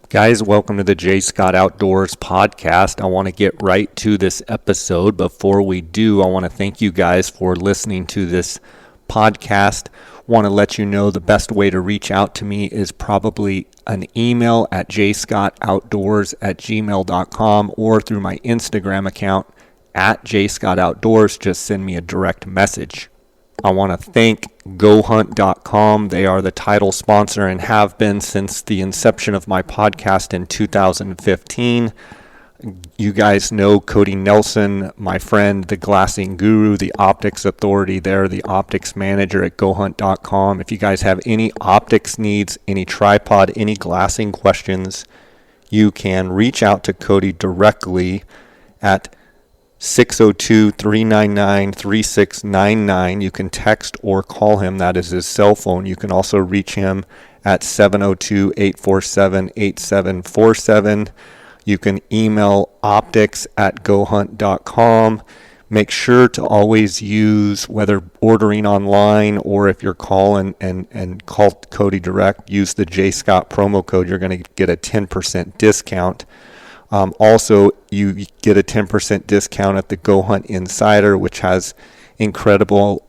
Guys, welcome to the J. Scott Outdoors podcast. I want to get right to this episode. Before we do, I want to thank you guys for listening to this podcast. Want to let you know the best way to reach out to me is probably an email at jscottoutdoors@gmail.com or through my Instagram account at jscottoutdoors. Just send me a direct message. I want to thank GoHunt.com. They are the title sponsor and have been since the inception of my podcast in 2015. You guys know Cody Nelson, my friend, the glassing guru, the optics authority there, the optics manager at GoHunt.com. If you guys have any optics needs, any tripod, any glassing questions, you can reach out to Cody directly at 602-399-3699. You can text or call him. That is his cell phone. You can also reach him at 702-847-8747. You can email optics@gohunt.com. Make sure to always use, whether ordering online or if you're calling and call Cody direct, use the J. Scott promo code. You're going to get a 10% discount. Also, you get a 10% discount at the Go Hunt Insider, which has incredible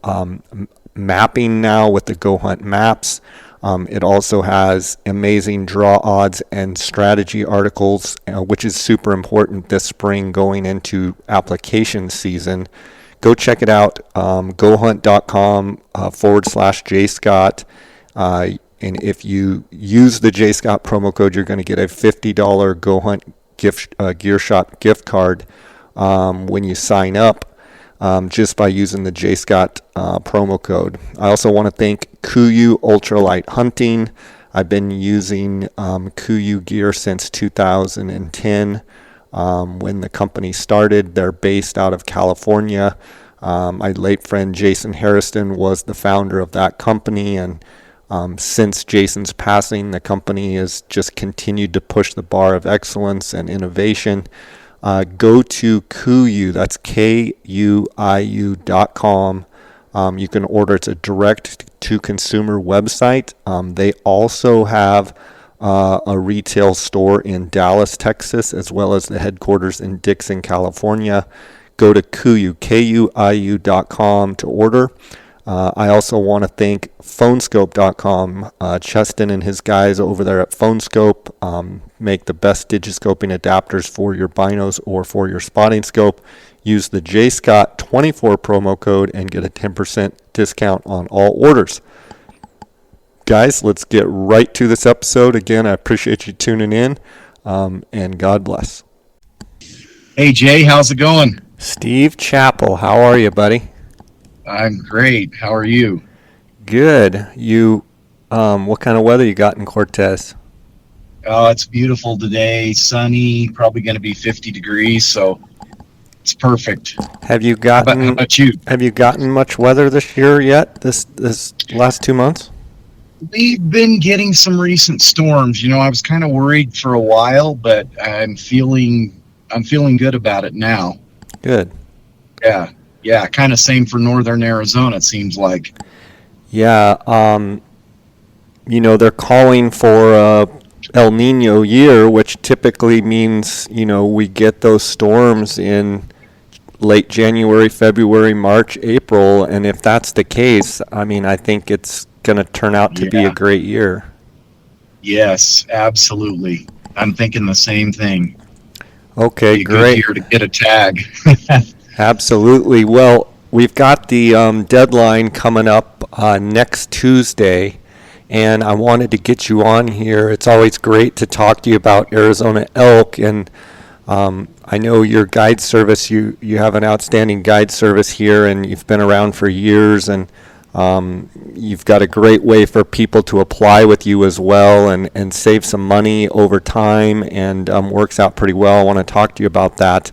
mapping now with the Go Hunt maps. It also has amazing draw odds and strategy articles, which is super important this spring going into application season. Go check it out, gohunt.com /JScott. And if you use the J. Scott promo code, you're going to get a $50 Go Hunt Gear Shop gift card when you sign up just by using the J. Scott promo code. I also want to thank KUIU Ultralight Hunting. I've been using KUIU gear since 2010 when the company started. They're based out of California. My late friend Jason Harrison was the founder of that company, and since Jason's passing, the company has just continued to push the bar of excellence and innovation. Go to KUIU, that's KUIU.com. You can order. It's a direct-to-consumer website. They also have a retail store in Dallas, Texas, as well as the headquarters in Dixon, California. Go to KUIU, KUIU.com to order. I also want to thank Phonescope.com. Cheston and his guys over there at Phonescope make the best digiscoping adapters for your binos or for your spotting scope. Use the JScott24 promo code and get a 10% discount on all orders. Guys, let's get right to this episode. Again, I appreciate you tuning in, and God bless. Hey, Jay, how's it going? Steve Chappell, how are you, buddy? I'm great. How are you? Good. You, what kind of weather you got in Cortez? Oh, it's beautiful today. Sunny. Probably going to be 50 degrees, so it's perfect. Have you gotten? How about you? Have you gotten much weather this year yet? This last 2 months? We've been getting some recent storms. You know, I was kind of worried for a while, but I'm feeling good about it now. Good. Yeah, kind of same for northern Arizona, it seems like. Yeah, they're calling for a El Nino year, which typically means, we get those storms in late January, February, March, April, and if that's the case, I think it's going to turn out to be a great year. Yes, absolutely. I'm thinking the same thing. Okay, great. Good year to get a tag. Absolutely. Well, we've got the deadline coming up next Tuesday, and I wanted to get you on here. It's always great to talk to you about Arizona elk, and I know your guide service, you have an outstanding guide service here, and you've been around for years, and you've got a great way for people to apply with you as well and save some money over time, and works out pretty well. I want to talk to you about that.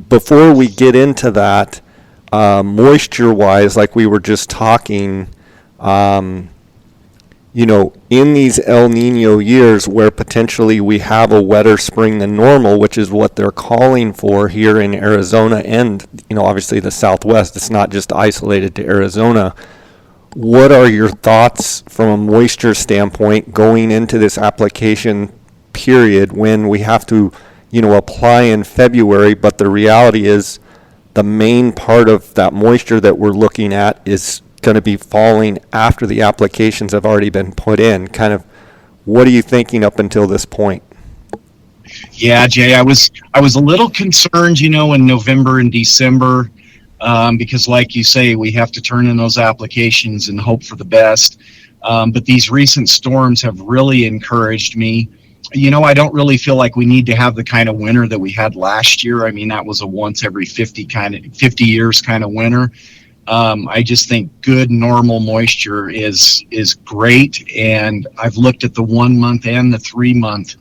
Before we get into that, moisture-wise, like we were just talking, in these El Nino years where potentially we have a wetter spring than normal, which is what they're calling for here in Arizona and, obviously the Southwest, it's not just isolated to Arizona. what are your thoughts from a moisture standpoint going into this application period when we have to, apply in February, but the reality is the main part of that moisture that we're looking at is going to be falling after the applications have already been put in. Kind of, what are you thinking up until this point? Yeah, Jay, I was a little concerned, in November and December, because, like you say, we have to turn in those applications and hope for the best. But these recent storms have really encouraged me. I don't really feel like we need to have the kind of winter that we had last year. I mean, that was a once every 50 years kind of winter. I just think good normal moisture is great, and I've looked at the 1 month and the 3 month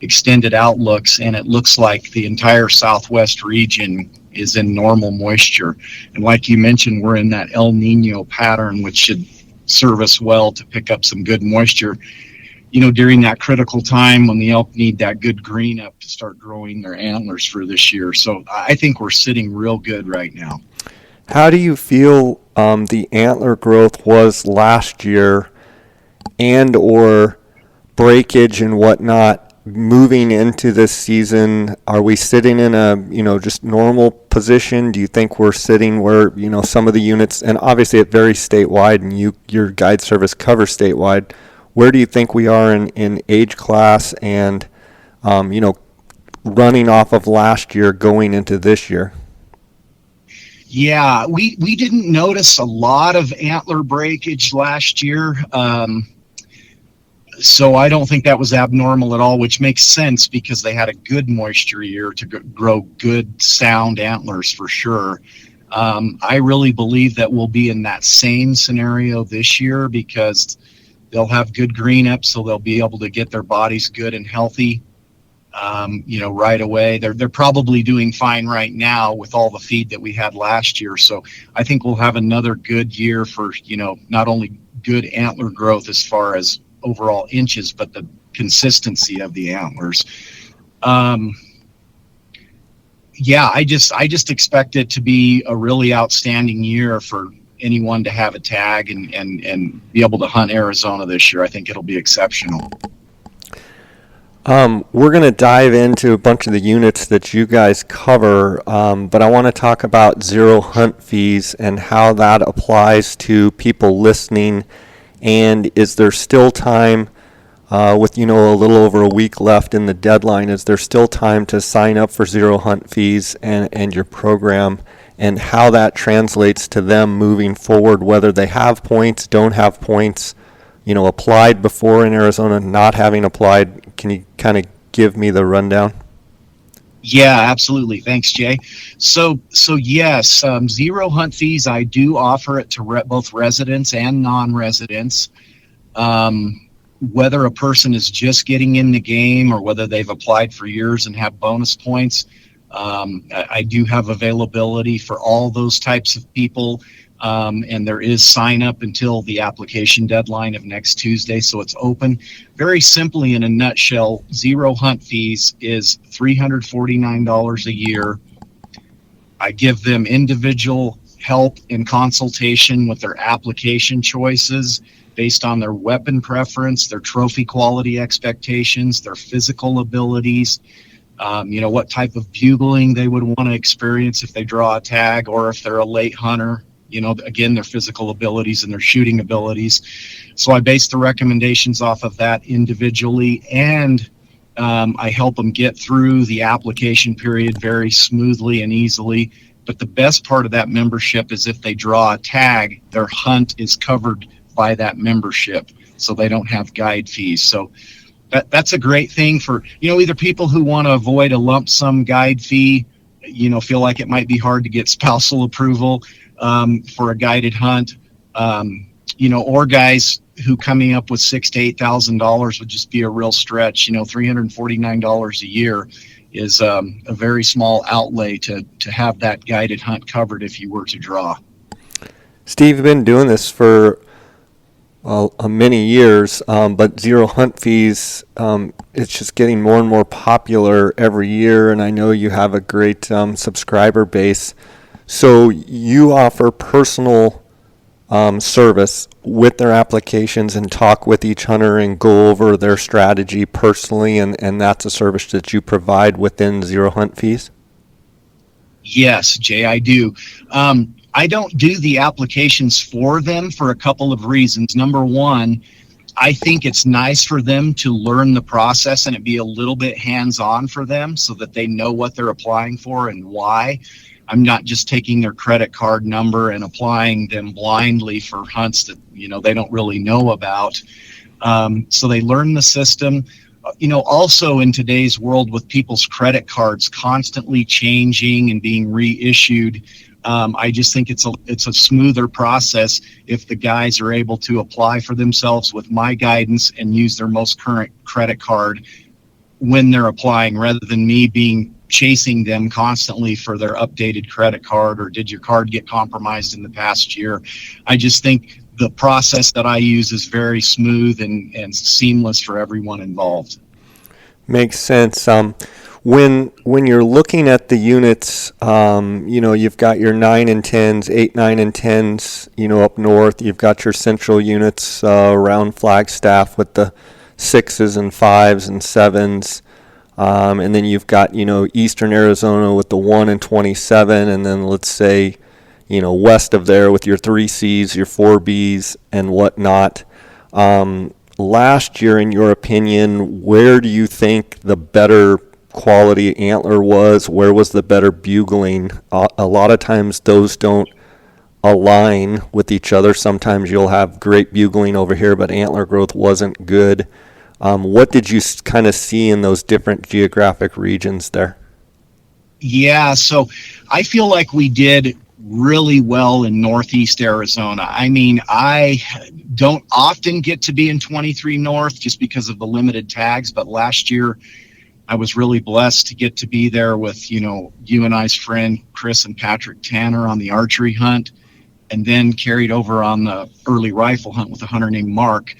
extended outlooks, and it looks like the entire southwest region is in normal moisture. And like you mentioned, we're in that El Nino pattern, which should serve us well to pick up some good moisture, during that critical time when the elk need that good green up to start growing their antlers for this year. So I think we're sitting real good right now. How do you feel the antler growth was last year, and or breakage and whatnot moving into this season? Are we sitting in a just normal position? Do you think we're sitting where some of the units, and obviously it varies statewide, and your guide service covers statewide, where do you think we are in age class and running off of last year going into this year? Yeah, we didn't notice a lot of antler breakage last year. So I don't think that was abnormal at all, which makes sense because they had a good moisture year to grow good sound antlers for sure. I really believe that we'll be in that same scenario this year because they'll have good green up, so they'll be able to get their bodies good and healthy, right away. They're probably doing fine right now with all the feed that we had last year. So I think we'll have another good year for, not only good antler growth as far as overall inches, but the consistency of the antlers. Yeah, I just expect it to be a really outstanding year for anyone to have a tag and be able to hunt Arizona this year. I think it'll be exceptional. We're going to dive into a bunch of the units that you guys cover, but I want to talk about zero hunt fees and how that applies to people listening. And is there still time, with a little over a week left in the deadline, is there still time to sign up for zero hunt fees and your program, and how that translates to them moving forward, whether they have points, don't have points, applied before in Arizona, not having applied? Can you kind of give me the rundown? Yeah, absolutely. Thanks, Jay. So yes, zero hunt fees. I do offer it to both residents and non-residents. Whether a person is just getting in the game or whether they've applied for years and have bonus points, I do have availability for all those types of people. And there is sign up until the application deadline of next Tuesday, so it's open. Very simply, in a nutshell, zero hunt fees is $349 a year. I give them individual help and consultation with their application choices based on their weapon preference, their trophy quality expectations, their physical abilities, what type of bugling they would want to experience if they draw a tag or if they're a late hunter. Again, their physical abilities and their shooting abilities. So I base the recommendations off of that individually, and I help them get through the application period very smoothly and easily. But the best part of that membership is if they draw a tag, their hunt is covered by that membership, so they don't have guide fees. So that's a great thing for, either people who want to avoid a lump sum guide fee, feel like it might be hard to get spousal approval for a guided hunt, or guys who coming up with $6,000 to $8,000 would just be a real stretch. $349 a year is a very small outlay to have that guided hunt covered if you were to draw. Steve, you've been doing this for many years, but zero hunt fees, it's just getting more and more popular every year, and I know you have a great subscriber base. So you offer personal service with their applications and talk with each hunter and go over their strategy personally, and that's a service that you provide within Zero Hunt fees? Yes, Jay, I do. I don't do the applications for them for a couple of reasons. Number one, I think it's nice for them to learn the process and it be a little bit hands-on for them so that they know what they're applying for and why. I'm not just taking their credit card number and applying them blindly for hunts that, they don't really know about. So they learn the system. Also in today's world with people's credit cards constantly changing and being reissued, I just think it's a smoother process if the guys are able to apply for themselves with my guidance and use their most current credit card when they're applying, rather than me being chasing them constantly for their updated credit card or did your card get compromised in the past year. I just think the process that I use is very smooth and seamless for everyone involved. Makes sense. When you're looking at the units, you've got your 9 and 10s, 8, 9, and 10s, up north. You've got your central units around Flagstaff with the 6s and 5s and 7s. And then you've got, eastern Arizona with the 1 and 27, and then let's say, west of there with your 3Cs, your 4Bs, and whatnot. Last year, in your opinion, where do you think the better quality antler was? Where was the better bugling? A lot of times those don't align with each other. Sometimes you'll have great bugling over here, but antler growth wasn't good. What did you kind of see in those different geographic regions there? Yeah, so I feel like we did really well in Northeast Arizona. I mean, I don't often get to be in 23 North just because of the limited tags, but last year I was really blessed to get to be there with, you and I's friend Chris and Patrick Tanner on the archery hunt, and then carried over on the early rifle hunt with a hunter named Mark.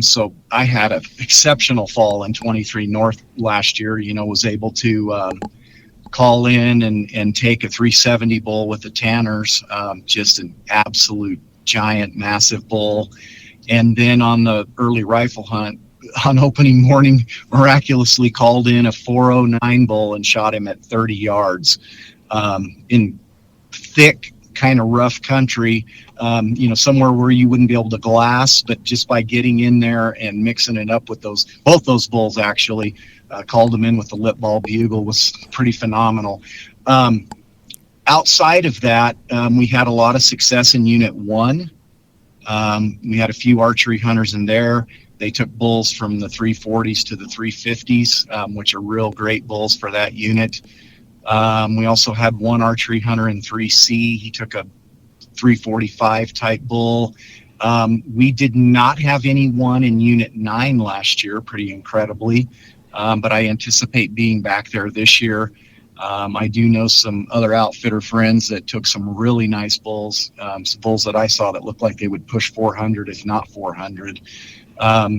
So I had an exceptional fall in 23 North last year, was able to call in and take a 370 bull with the Tanners, just an absolute giant, massive bull. And then on the early rifle hunt, on opening morning, miraculously called in a 409 bull and shot him at 30 yards in thick, kind of rough country, somewhere where you wouldn't be able to glass, but just by getting in there and mixing it up with both those bulls actually, called them in with the lip ball bugle was pretty phenomenal. Outside of that, we had a lot of success in Unit 1. We had a few archery hunters in there. They took bulls from the 340s to the 350s, which are real great bulls for that unit. We also had one archery hunter in 3C. He took a 345 type bull. We did not have anyone in Unit 9 last year, pretty incredibly, but I anticipate being back there this year. I do know some other outfitter friends that took some really nice bulls, some bulls that I saw that looked like they would push 400, if not 400.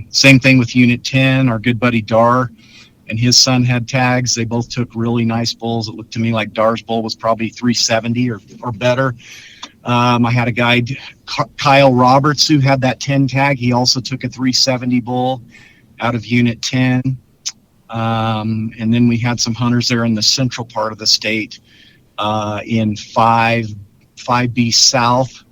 Same thing with Unit 10, our good buddy Dar and his son had tags. They both took really nice bulls. It looked to me like Dar's bull was probably 370 or better. I had a guy, Kyle Roberts, who had that 10 tag. He also took a 370 bull out of Unit 10. And then we had some hunters there in the central part of the state in 5B South.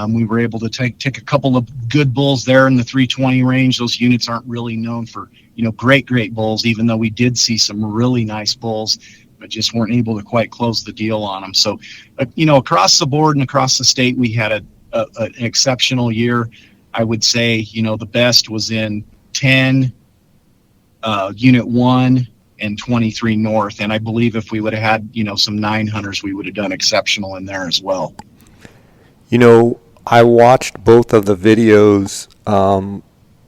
We were able to take a couple of good bulls there in the 320 range. Those units aren't really known for, great bulls, even though we did see some really nice bulls, but just weren't able to quite close the deal on them. So, across the board and across the state, we had an exceptional year. I would say, the best was in 10, Unit 1, and 23 North. And I believe if we would have had, some 9 hunters, we would have done exceptional in there as well. I watched both of the videos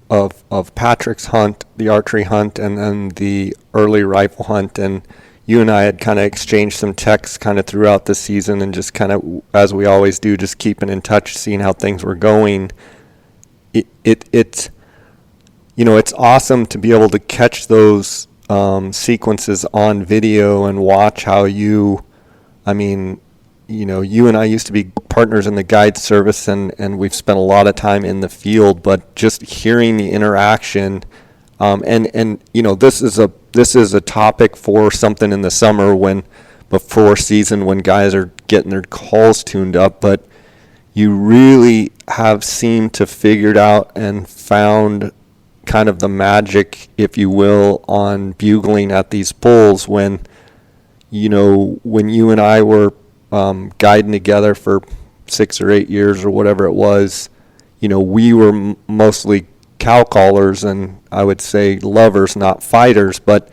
of Patrick's hunt, the archery hunt, and then the early rifle hunt, and you and I had kind of exchanged some texts kind of throughout the season, and just kind of, as we always do, just keeping in touch, seeing how things were going. It's awesome to be able to catch those sequences on video and watch how you and I used to be partners in the guide service, and we've spent a lot of time in the field, but just hearing the interaction, this is a topic for something in the summer before season when guys are getting their calls tuned up, but you really have seemed to figured out and found kind of the magic, if you will, on bugling at these bulls when you and I were guiding together for 6 or 8 years or whatever it was, we were mostly cow callers and I would say lovers, not fighters, but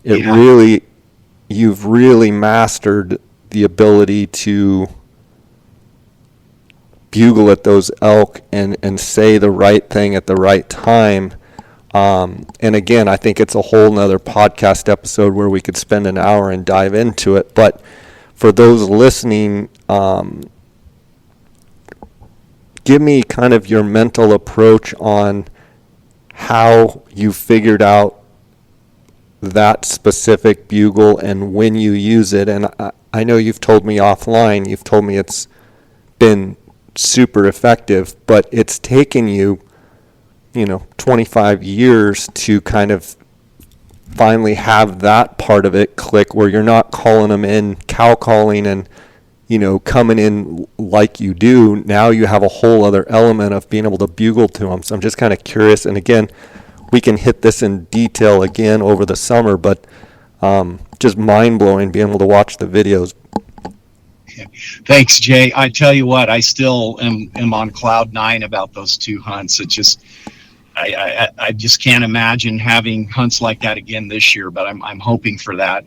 you've really mastered the ability to bugle at those elk and say the right thing at the right time. And again, I think it's a whole nother podcast episode where we could spend an hour and dive into it. But for those listening, give me kind of your mental approach on how you figured out that specific bugle and when you use it. And I know you've told me offline, you've told me it's been super effective, but it's taken you 25 years to kind of finally have that part of it click where you're not calling them in cow calling and coming in like you do. Now you have a whole other element of being able to bugle to them. So I'm just kind of curious, and again, we can hit this in detail again over the summer, but just mind-blowing being able to watch the videos. Thanks, Jay. I tell you what, I still am on cloud nine about those 2 hunts. It just, I just can't imagine having hunts like that again this year, but I'm hoping for that.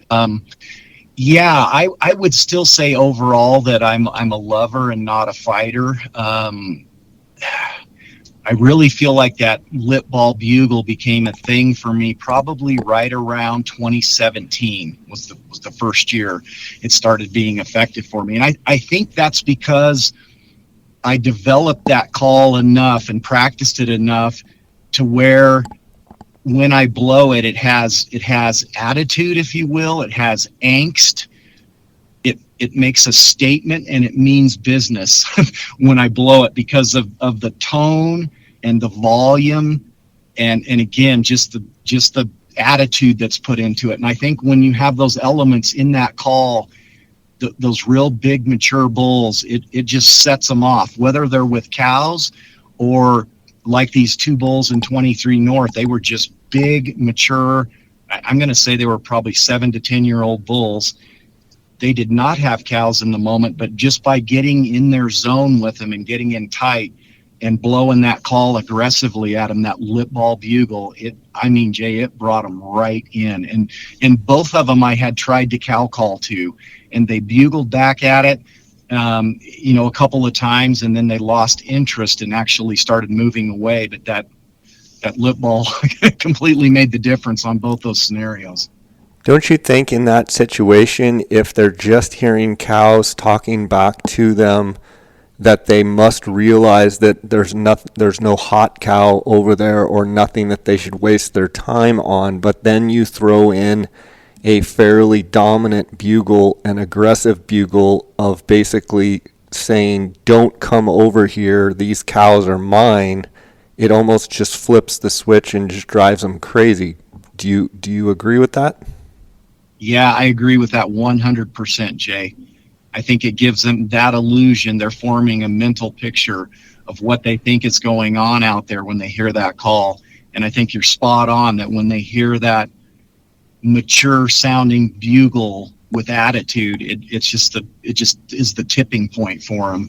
Yeah, I would still say overall that I'm a lover and not a fighter. I really feel like that lip ball bugle became a thing for me probably right around 2017 was the first year it started being effective for me. And I think that's because I developed that call enough and practiced it enough to where when I blow it, it has attitude, if you will. It has angst. It makes a statement and it means business when I blow it because of the tone and the volume and again just the attitude that's put into it. And I think when you have those elements in that call, those real big mature bulls, it just sets them off, whether they're with cows or like these 2 bulls in 23 North. They were just big, mature. I'm going to say they were probably 7 to 10-year-old bulls. They did not have cows in the moment, but just by getting in their zone with them and getting in tight and blowing that call aggressively at them, that lip ball bugle, Jay, it brought them right in. And both of them I had tried to cow call to, and they bugled back at it, a couple of times, and then they lost interest and actually started moving away. But that lip ball completely made the difference on both those scenarios. Don't you think in that situation, if they're just hearing cows talking back to them, that they must realize that there's no hot cow over there or nothing that they should waste their time on, but then you throw in a fairly dominant bugle, an aggressive bugle of basically saying, don't come over here, these cows are mine, it almost just flips the switch and just drives them crazy. Do you agree with that? Yeah, I agree with that 100%, Jay. I think it gives them that illusion. They're forming a mental picture of what they think is going on out there when they hear that call. And I think you're spot on that when they hear that mature sounding bugle with attitude, it just is the tipping point for them,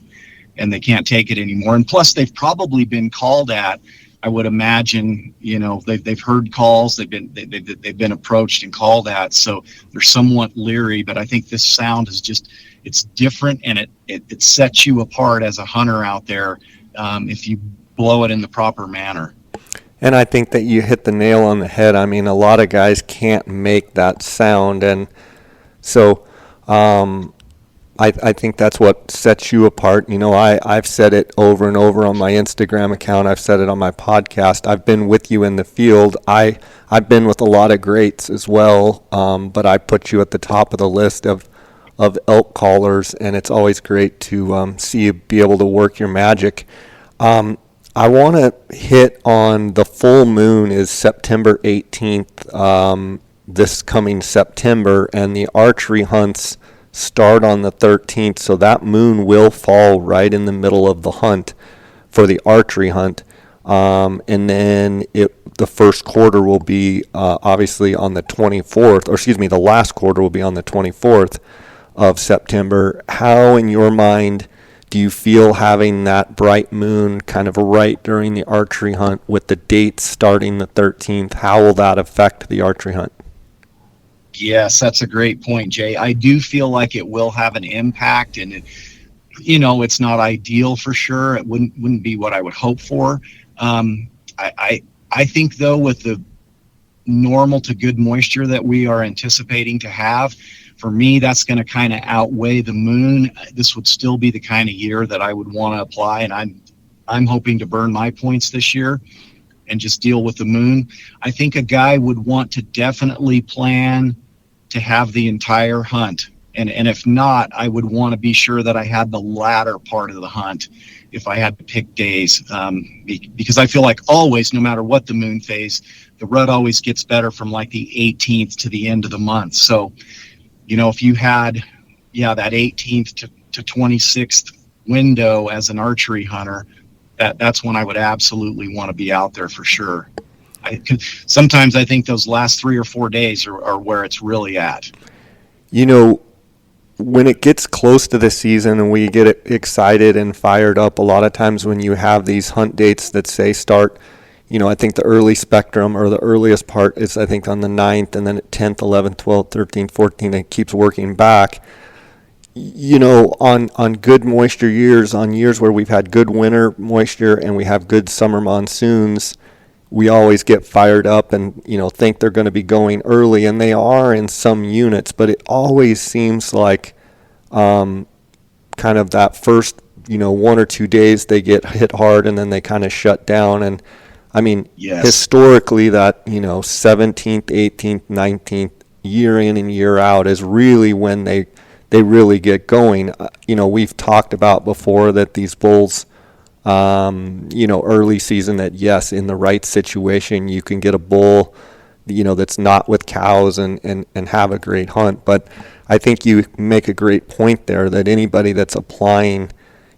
and they can't take it anymore. And plus, they've probably been called at. I would imagine, they've heard calls, they've been approached and called at, so they're somewhat leery. But I think this sound is it's different, and it sets you apart as a hunter out there if you blow it in the proper manner. And I think that you hit the nail on the head. I mean, a lot of guys can't make that sound, and so I think that's what sets you apart. I've said it over and over on my Instagram account. I've said it on my podcast. I've been with you in the field. I've been with a lot of greats as well, but I put you at the top of the list of of elk callers, and it's always great to see you be able to work your magic. Um, I want to hit on the full moon is September 18th, this coming September, and the archery hunts start on the 13th, so that moon will fall right in the middle of the hunt for the archery hunt. And then the first quarter will be obviously on the 24th, or excuse me, the last quarter will be on the 24th of September. How, in your mind, do you feel having that bright moon kind of right during the archery hunt with the dates starting the 13th? How will that affect the archery hunt? Yes, that's a great point, Jay. I do feel like it will have an impact, and it's not ideal for sure. It wouldn't be what I would hope for. I think though, with the normal to good moisture that we are anticipating to have, for me, that's going to kind of outweigh the moon. This would still be the kind of year that I would want to apply, and I'm hoping to burn my points this year and just deal with the moon. I think a guy would want to definitely plan to have the entire hunt. And if not, I would want to be sure that I had the latter part of the hunt if I had to pick days, because I feel like always, no matter what the moon phase, the rut always gets better from like the 18th to the end of the month. So, if you had, that 18th to 26th window as an archery hunter, that's when I would absolutely want to be out there for sure. Sometimes I think those last 3 or 4 days are where it's really at. When it gets close to the season and we get excited and fired up, a lot of times when you have these hunt dates that say start, I think the early spectrum or the earliest part is, I think, on the 9th, and then at 10th, 11th, 12th, 13th, 14th, it keeps working back. On good moisture years, on years where we've had good winter moisture and we have good summer monsoons, we always get fired up and, think they're going to be going early, and they are in some units, but it always seems like kind of that first, 1 or 2 days they get hit hard and then they kind of shut down. And I mean, yes, historically that, 17th, 18th, 19th, year in and year out is really when they really get going. We've talked about before that these bulls, early season, that yes, in the right situation, you can get a bull, that's not with cows and have a great hunt. But I think you make a great point there that anybody that's applying,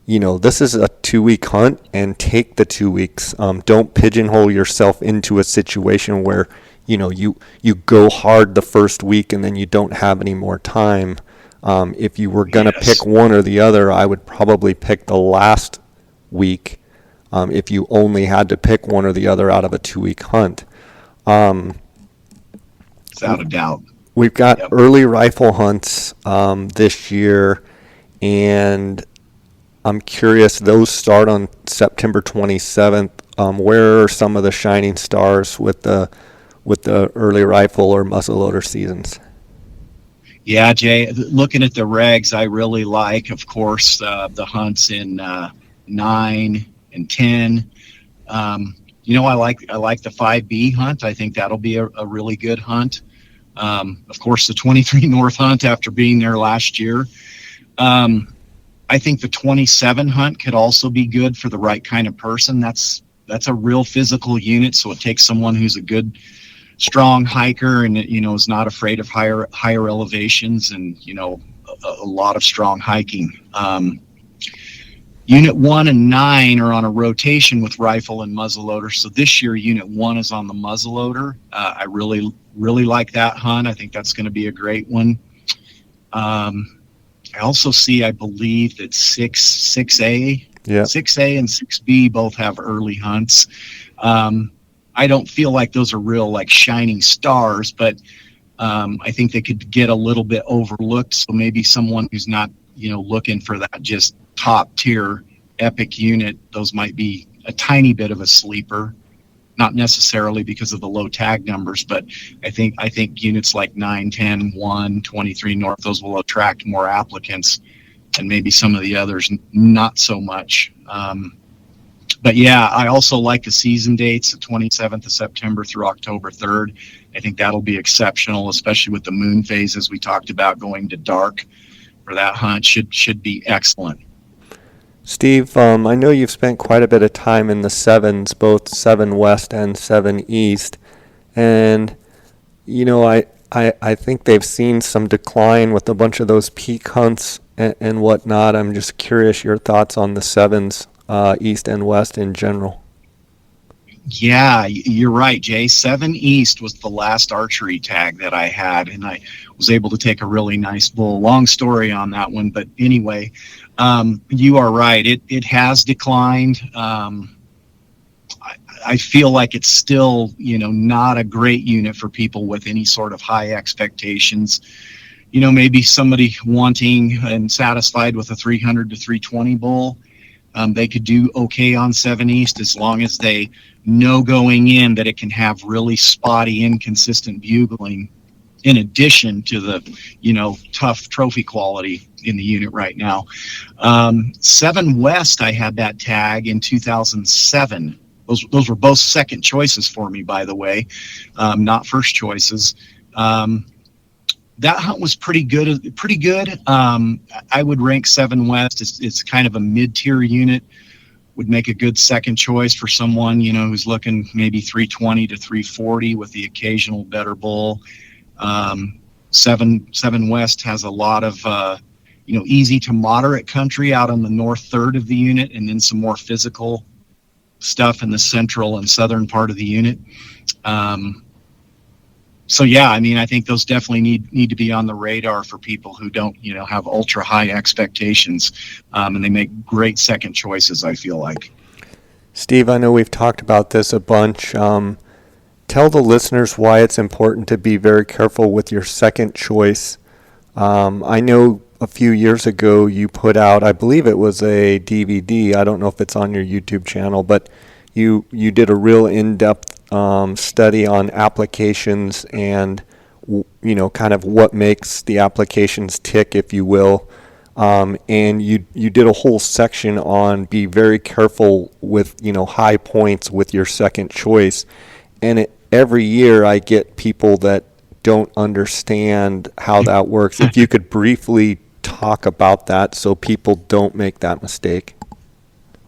this is a 2-week hunt, and take the 2 weeks. Don't pigeonhole yourself into a situation where, you go hard the first week and then you don't have any more time. If you were going to pick one or the other, I would probably pick the last week if you only had to pick one or the other out of a 2-week hunt. Without a doubt. We've got early rifle hunts this year, and I'm curious, those start on September 27th. Where are some of the shining stars with the early rifle or muzzleloader seasons? Yeah, Jay, looking at the regs, I really like, of course, the hunts in 9 and 10. I like the 5B hunt. I think that'll be a really good hunt. Of course, the 23 North hunt after being there last year. I think the 27 hunt could also be good for the right kind of person. That's a real physical unit, so it takes someone who's a good, strong hiker and is not afraid of higher elevations and a lot of strong hiking. Unit 1 and 9 are on a rotation with rifle and muzzleloader. So this year, Unit 1 is on the muzzleloader. I really, really like that hunt. I think that's going to be a great one. I also see, I believe that 6A, Yeah. 6A and 6B both have early hunts. I don't feel like those are real like shining stars, but I think they could get a little bit overlooked. So maybe someone who's not, looking for that just top tier epic unit, those might be a tiny bit of a sleeper, not necessarily because of the low tag numbers, but I think units like 9, 10, 1, 23 North, those will attract more applicants, and maybe some of the others not so much. But yeah, I also like the season dates, the 27th of September through October 3rd. I think that'll be exceptional, especially with the moon phase, as we talked about, going to dark. for that hunt should be excellent. Steve, I know you've spent quite a bit of time in the sevens, both 7 West and 7 East, and I think they've seen some decline with a bunch of those peak hunts and whatnot. I'm just curious your thoughts on the sevens, East and West in general. Yeah, you're right, Jay. 7 East was the last archery tag that I had, and I was able to take a really nice bull. Long story on that one, but anyway, you are right. It has declined. I feel like it's still, not a great unit for people with any sort of high expectations. Maybe somebody wanting and satisfied with a 300 to 320 bull. They could do okay on 7 East as long as they know going in that it can have really spotty, inconsistent bugling in addition to the, tough trophy quality in the unit right now. 7 West, I had that tag in 2007. Those were both second choices for me, by the way, not first choices. That hunt was pretty good. Pretty good. I would rank 7 West. It's kind of a mid-tier unit. Would make a good second choice for someone who's looking maybe 320 to 340 with the occasional better bull. 7 West has a lot of easy to moderate country out on the north third of the unit, and then some more physical stuff in the central and southern part of the unit. So yeah, I think those definitely need to be on the radar for people who don't, have ultra high expectations, and they make great second choices, I feel like. Steve, I know we've talked about this a bunch. Tell the listeners why it's important to be very careful with your second choice. I know a few years ago you put out, I believe it was a DVD. I don't know if it's on your YouTube channel, but you did a real in-depth study on applications and kind of what makes the applications tick, if you will. And you did a whole section on be very careful with high points with your second choice. And every year I get people that don't understand how that works. If you could briefly talk about that so people don't make that mistake.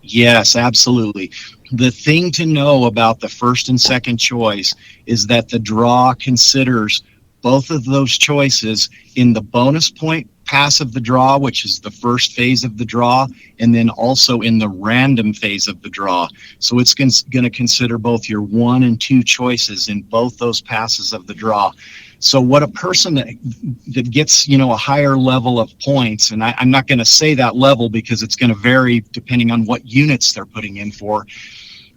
Yes, absolutely. The thing to know about the first and second choice is that the draw considers both of those choices in the bonus point pass of the draw, which is the first phase of the draw, and then also in the random phase of the draw. So it's going to consider both your 1 and 2 choices in both those passes of the draw. So what a person that gets, a higher level of points, and I'm not going to say that level because it's going to vary depending on what units they're putting in for.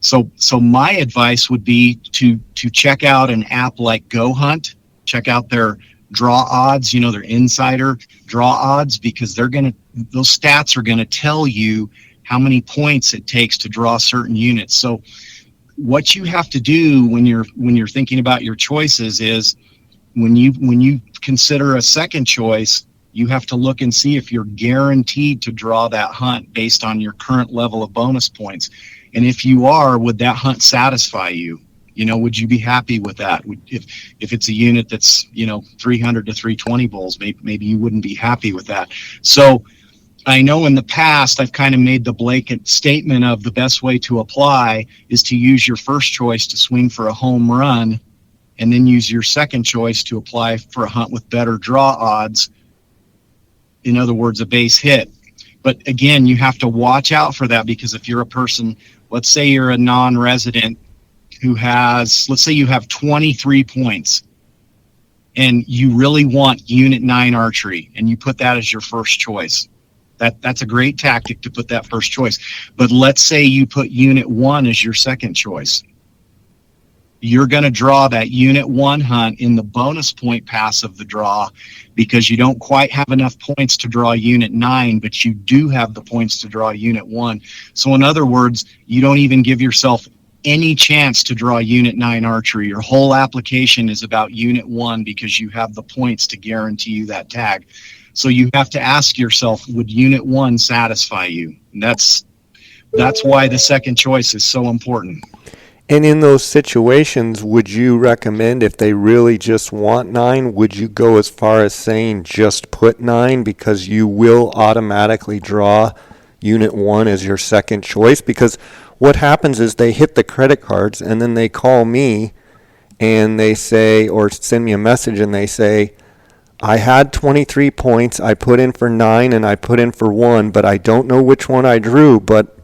So my advice would be to check out an app like Go Hunt, check out their draw odds, their insider draw odds, because those stats are going to tell you how many points it takes to draw certain units. So what you have to do when you're thinking about your choices is when you consider a second choice, you have to look and see if you're guaranteed to draw that hunt based on your current level of bonus points. And if you are, would that hunt satisfy you? Would you be happy with that? If it's a unit that's, 300 to 320 bulls, maybe you wouldn't be happy with that. So I know in the past, I've kind of made the blanket statement of the best way to apply is to use your first choice to swing for a home run, and then use your second choice to apply for a hunt with better draw odds. In other words, a base hit. But again, you have to watch out for that, because if you're a person, let's say you're a non-resident who has, let's say you have 23 points and you really want unit 9 archery and you put that as your first choice. That's a great tactic to put that first choice. But let's say you put unit 1 as your second choice. You're going to draw that unit 1 hunt in the bonus point pass of the draw, because you don't quite have enough points to draw unit 9, but you do have the points to draw unit 1. So in other words, you don't even give yourself any chance to draw unit 9 archery. Your whole application is about unit 1 because you have the points to guarantee you that tag. So you have to ask yourself, would unit 1 satisfy you? And that's why the second choice is so important. And in those situations, would you recommend, if they really just want 9, would you go as far as saying just put 9, because you will automatically draw Unit 1 as your second choice? Because what happens is they hit the credit cards and then they call me and they say, or send me a message and they say, I had 23 points, I put in for 9 and I put in for 1, but I don't know which one I drew, but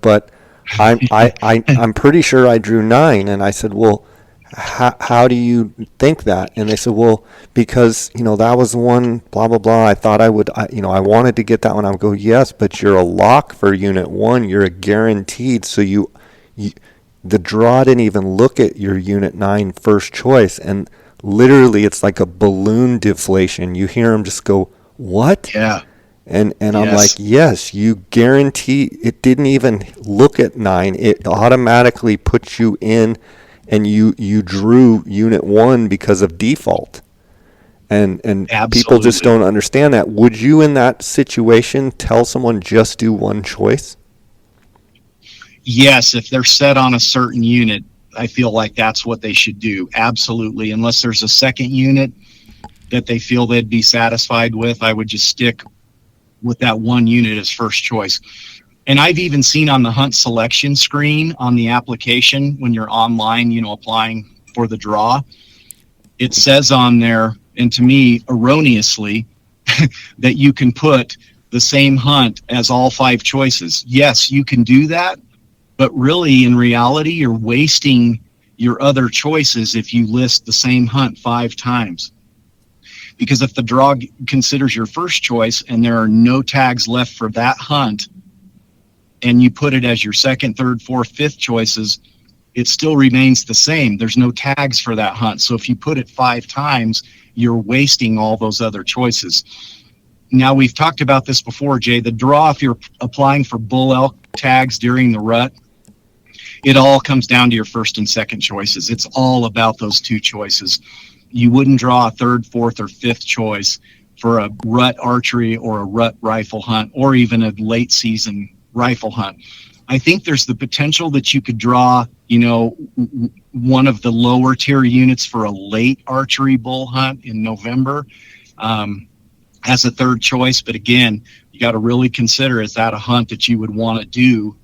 I'm pretty sure I drew 9. And I said, well, how do you think that? And they said, well, because, that was the one, blah, blah, blah. I thought I wanted to get that one. I would go, yes, but you're a lock for Unit 1. You're a guaranteed. So the draw didn't even look at your Unit 9 first choice. And literally, it's like a balloon deflation. You hear them just go, what? Yeah. And Yes. I'm like, yes, you guarantee. It didn't even look at 9. It automatically puts you in, and you drew Unit 1 because of default. And people just Absolutely. don't understand that. Would you, in that situation, tell someone just do one choice? Yes, if they're set on a certain unit, I feel like that's what they should do. Absolutely. Unless there's a second unit that they feel they'd be satisfied with, I would just stick with that one unit as first choice. And I've even seen on the hunt selection screen on the application when you're online, applying for the draw, it says on there, and to me, erroneously, that you can put the same hunt as all 5 choices. Yes, you can do that, but really, in reality, you're wasting your other choices if you list the same hunt 5 times. Because if the draw considers your first choice and there are no tags left for that hunt, and you put it as your second, third, fourth, fifth choices, it still remains the same. There's no tags for that hunt. So if you put it 5 times, you're wasting all those other choices. Now, we've talked about this before, Jay. The draw, if you're applying for bull elk tags during the rut, it all comes down to your first and second choices. It's all about those 2 choices. You wouldn't draw a third, fourth, or fifth choice for a rut archery or a rut rifle hunt, or even a late season rifle hunt. I think there's the potential that you could draw, one of the lower tier units for a late archery bull hunt in November as a third choice. But again, you got to really consider, is that a hunt that you would want to do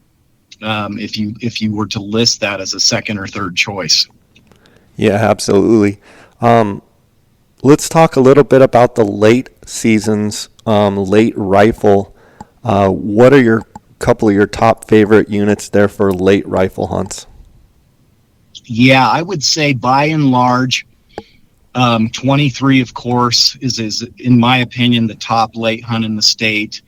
if you were to list that as a second or third choice? Yeah, absolutely. Let's talk a little bit about the late seasons, late rifle. What are your couple of your top favorite units there for late rifle hunts? Yeah, I would say by and large, 23, of course, is in my opinion the top late hunt in the state.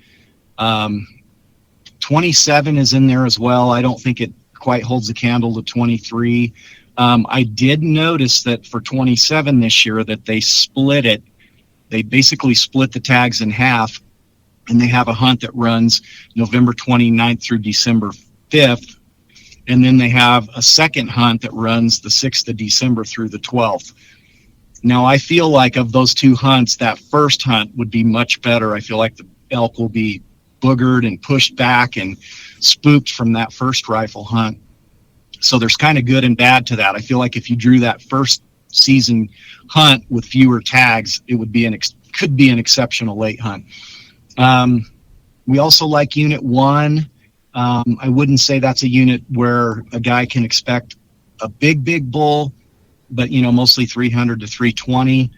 27 is in there as well. I don't think it quite holds a candle to 23. I did notice that for 27 this year that they split it. They basically split the tags in half, and they have a hunt that runs November 29th through December 5th. And then they have a second hunt that runs the 6th of December through the 12th. Now, I feel like of those 2 hunts, that first hunt would be much better. I feel like the elk will be boogered and pushed back and spooked from that first rifle hunt. So there's kind of good and bad to that. I feel like if you drew that first season hunt with fewer tags, it would be could be an exceptional late hunt. We also like Unit 1. I wouldn't say that's a unit where a guy can expect a big bull, but mostly 300 to 320.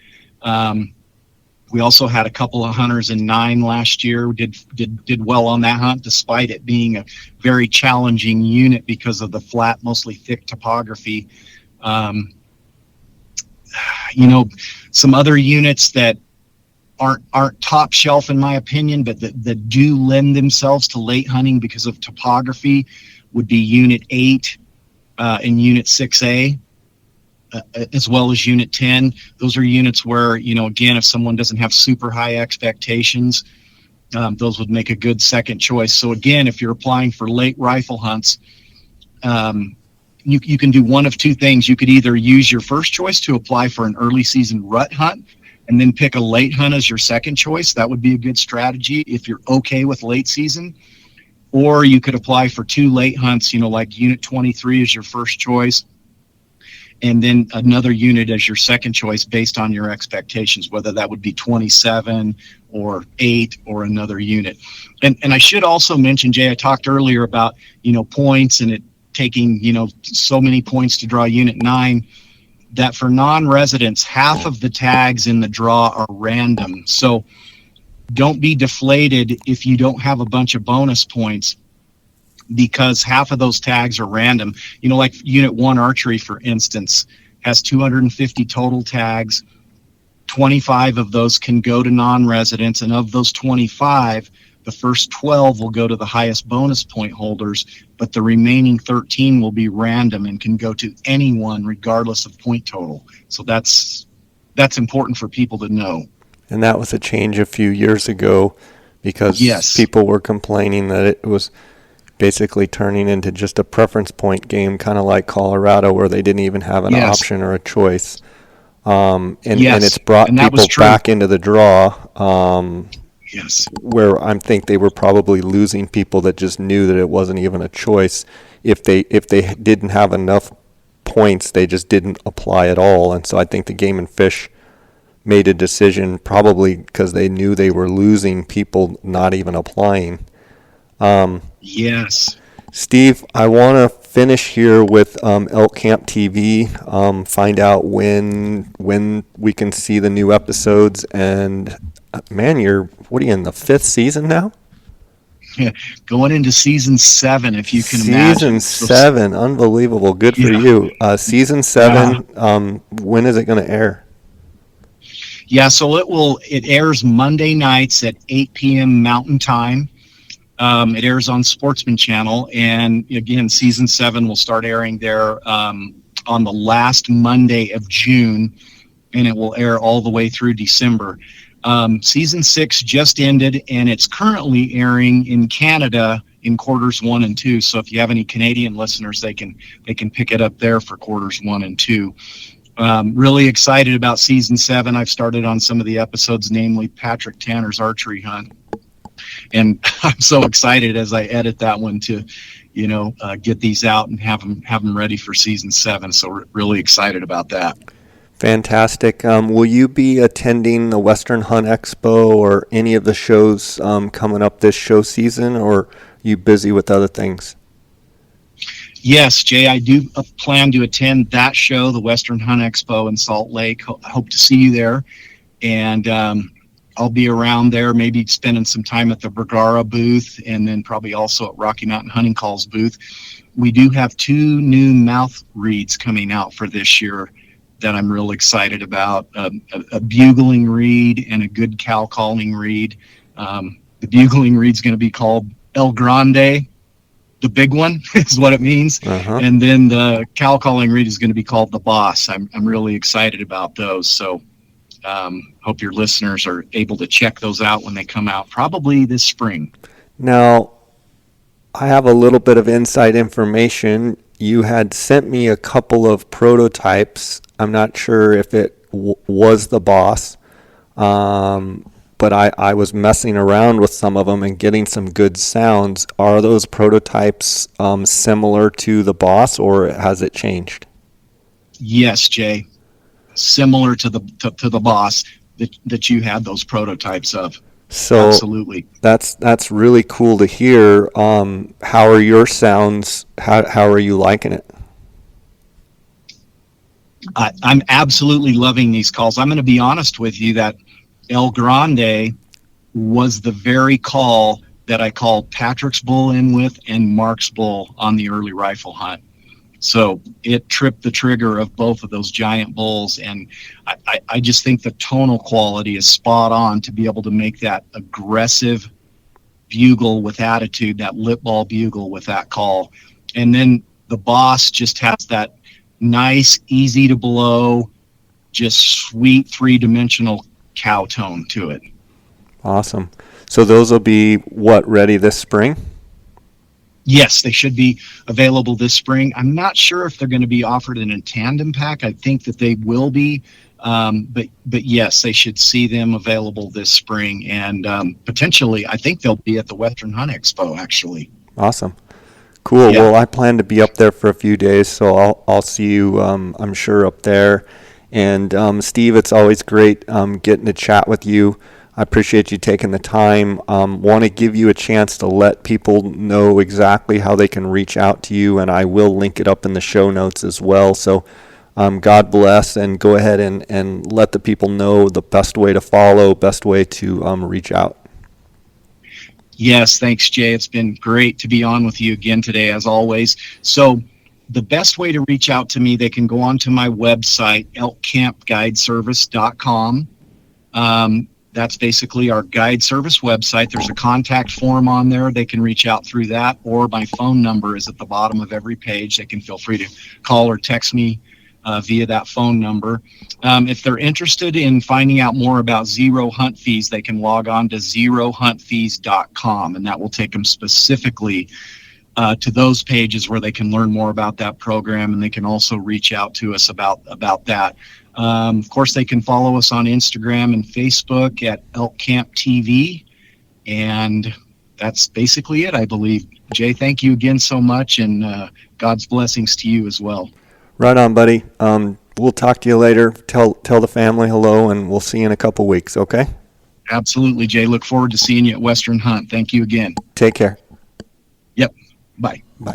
We also had a couple of hunters in 9 last year. Did well on that hunt, despite it being a very challenging unit because of the flat, mostly thick topography. Some other units that aren't top shelf in my opinion, but that do lend themselves to late hunting because of topography would be Unit 8 and Unit 6A. As well as Unit 10. Those are units where, again, if someone doesn't have super high expectations, those would make a good second choice. So again, if you're applying for late rifle hunts, you can do one of 2 things. You could either use your first choice to apply for an early season rut hunt and then pick a late hunt as your second choice. That would be a good strategy if you're okay with late season. Or you could apply for 2 late hunts, like Unit 23 is your first choice, and then another unit as your second choice based on your expectations, whether that would be 27 or 8 or another unit. And I should also mention, Jay, I talked earlier about, points and it taking, so many points to draw unit 9, that for non-residents, half of the tags in the draw are random. So don't be deflated if you don't have a bunch of bonus points, because half of those tags are random. Like Unit 1 Archery, for instance, has 250 total tags. 25 of those can go to non-residents, and of those 25, the first 12 will go to the highest bonus point holders, but the remaining 13 will be random and can go to anyone regardless of point total. So that's important for people to know. And that was a change a few years ago, because Yes. people were complaining that it was basically turning into just a preference point game, kind of like Colorado, where they didn't even have an Yes. option or a choice. And Yes. it's brought And that was people true. back into the draw, Yes. where I think they were probably losing people that just knew that it wasn't even a choice. If they didn't have enough points, they just didn't apply at all. And so I think the Game and Fish made a decision, probably because they knew they were losing people not even applying. Yes. Steve, I want to finish here with Elk Camp TV. Find out when we can see the new episodes. And man, what are you in the 5th season now? Going into season 7, if you can imagine. Season 7, unbelievable. Good for you. Season 7. When is it going to air? Yeah, so it airs Monday nights at 8 p.m. Mountain Time. It airs on Sportsman Channel, and again, season 7 will start airing there on the last Monday of June, and it will air all the way through December. Season 6 just ended, and it's currently airing in Canada in quarters 1 and 2. So if you have any Canadian listeners, they can pick it up there for quarters 1 and 2. Really excited about season 7. I've started on some of the episodes, namely Patrick Tanner's archery hunt. And I'm so excited as I edit that one to, get these out and have them ready for season 7. So really excited about that. Fantastic. Will you be attending the Western Hunt Expo or any of the shows coming up this show season, or are you busy with other things? Yes, Jay, I do plan to attend that show, the Western Hunt Expo in Salt Lake. I hope to see you there. And I'll be around there, maybe spending some time at the Bergara booth, and then probably also at Rocky Mountain Hunting Call's booth. We do have 2 new mouth reeds coming out for this year that I'm real excited about, a bugling reed and a good cow calling reed. The bugling reed's going to be called El Grande, the big one is what it means. Uh-huh. And then the cow calling reed is going to be called the Boss. I'm really excited about those. So hope your listeners are able to check those out when they come out, probably this spring. Now, I have a little bit of inside information. You had sent me a couple of prototypes. I'm not sure if it was the Boss, but I was messing around with some of them and getting some good sounds. Are those prototypes similar to the Boss, or has it changed? Yes, Jay, similar to the Boss that you had those prototypes of. So absolutely, that's really cool to hear. How are your sounds? How are you liking it? I'm absolutely loving these calls. I'm going to be honest with you that El Grande was the very call that I called Patrick's bull in with and Mark's bull on the early rifle hunt. So it tripped the trigger of both of those giant bulls. And I just think the tonal quality is spot on to be able to make that aggressive bugle with attitude, that lip ball bugle with that call. And then the Boss just has that nice, easy to blow, just sweet 3-dimensional cow tone to it. Awesome. So those will be ready this spring? Yes, they should be available this spring. I'm not sure if they're going to be offered in a tandem pack. I think that they will be, but yes, they should see them available this spring, and potentially, I think they'll be at the Western Hunt Expo. Actually, Awesome. Cool. Yeah. Well, I plan to be up there for a few days, so I'll see you. I'm sure up there. And Steve, it's always great getting to chat with you. I appreciate you taking the time. Want to give you a chance to let people know exactly how they can reach out to you, and I will link it up in the show notes as well. So God bless, and go ahead and let the people know the best way to follow, best way to reach out. Yes, thanks, Jay. It's been great to be on with you again today, as always. So, the best way to reach out to me, they can go onto my website, elkcampguideservice.com. That's basically our guide service website. There's a contact form on there. They can reach out through that, or my phone number is at the bottom of every page. They can feel free to call or text me via that phone number. If they're interested in finding out more about zero hunt fees, they can log on to zerohuntfees.com, and that will take them specifically to those pages where they can learn more about that program, and they can also reach out to us about that. Of course, they can follow us on Instagram and Facebook at Elk Camp TV, and that's basically it, I believe. Jay, thank you again so much, and God's blessings to you as well. Right on, buddy. We'll talk to you later. Tell the family hello, and we'll see you in a couple weeks, okay? Absolutely, Jay. Look forward to seeing you at Western Hunt. Thank you again. Take care. Yep. Bye. Bye.